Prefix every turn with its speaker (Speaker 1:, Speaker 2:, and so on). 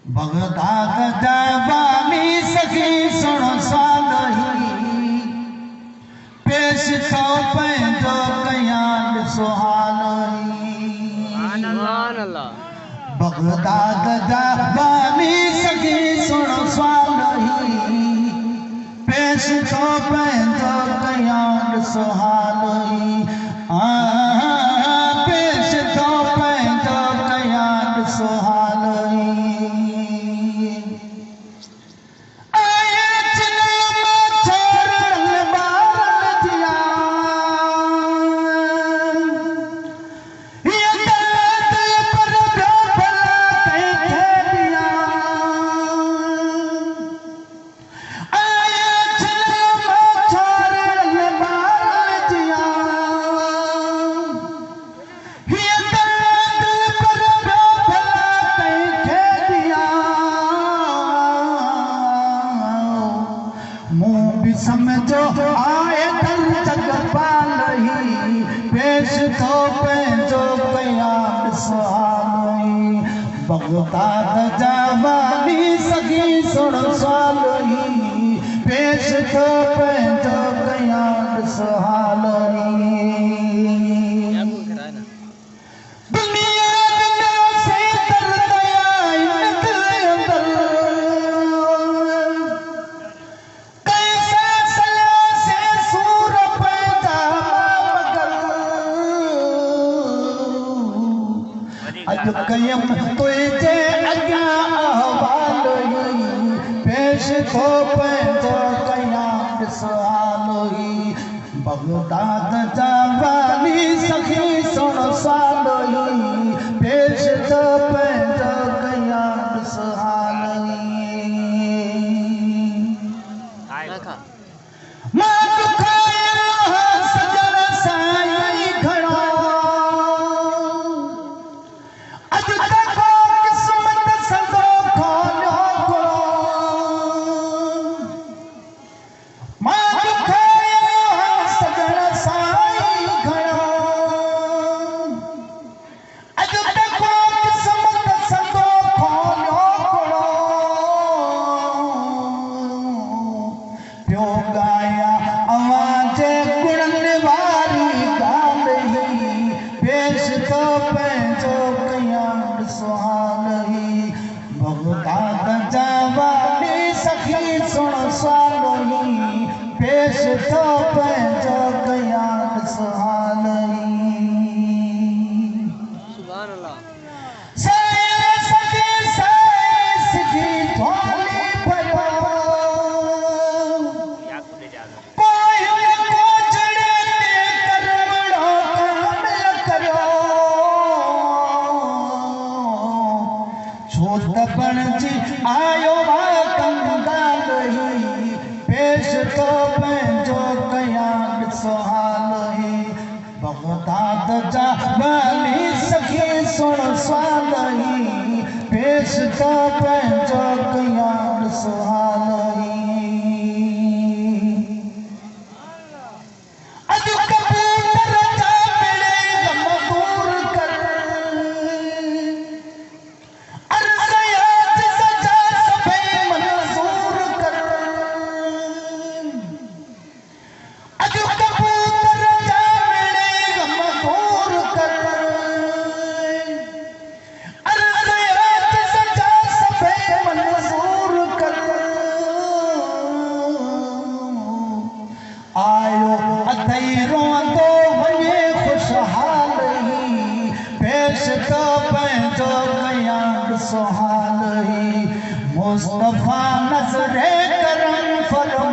Speaker 1: Baghdad जाबानी सखी सुन सालही पेश थो पंहिंजो कयां सुहालही बगदाद जाबानी सखी सुन सालही पेश थो पंहिंजो कयां सुहालही पेश थो पंहिंजो कयां सुहालही समझो आए दल जग पालही पेश थो पंहिंजो कयां सुहालही बगदाद जाबानी सखी सुन सालही पेश थो पंहिंजो कयां सुहालही अज कयम तुझे अॻियां अहवालही पेश थो पंहिंजो कयां सुहालही बगदाद जाबानी सखी सुन सालही पेश थो पंहिंजो कयां सुहालही बगदाद जाबानी सखी सुन सालही पेश थो पंहिंजो कयां सुहालही बणजी आयो कंगालही पेश थो पंहिंजो कयां सुहालही बगदाद जाबानी सखी सुन सालही पेश थो पंहिंजो कयां सुहालही सुहालही मुस्तफा नज़रे करम फरमा